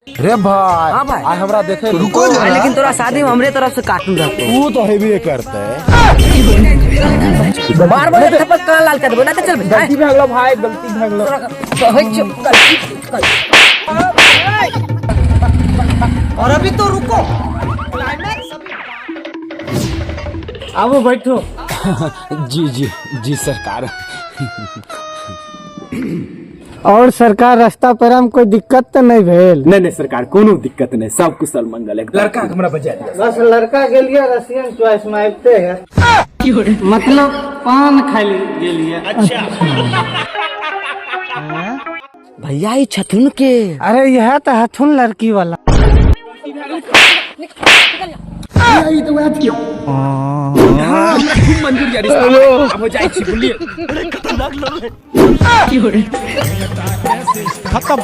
रे भाई हाँ भाई। आज हमरा देखे रुको जरा। लेकिन तोरा शादी में हमरे तरफ से कार्टून रखो। तू तो हेवी करते है। बार बार थप्पड़ कान लाल कर देबो ना तो चल भाई। गलती भाग लो भाई, गलती भाग लो। और अभी तो रुको। आओ बैठो। जी जी जी सरकार। और सरकार रास्ता पर हम कोई दिक्कत तो नहीं भेल? नहीं सरकार, कोनो दिक्कत नहीं, सब कुशल मंगल है। लड़का हमरा बजा दिया। बस लड़का के लिए रशियन चॉइस में आते हैं, मतलब पान खाली के लिए। अच्छा भैया ये छथुन के। अरे यह तो हथुन लड़की वाला। मंजूर यार, हो जाए बोलिए। खत्म।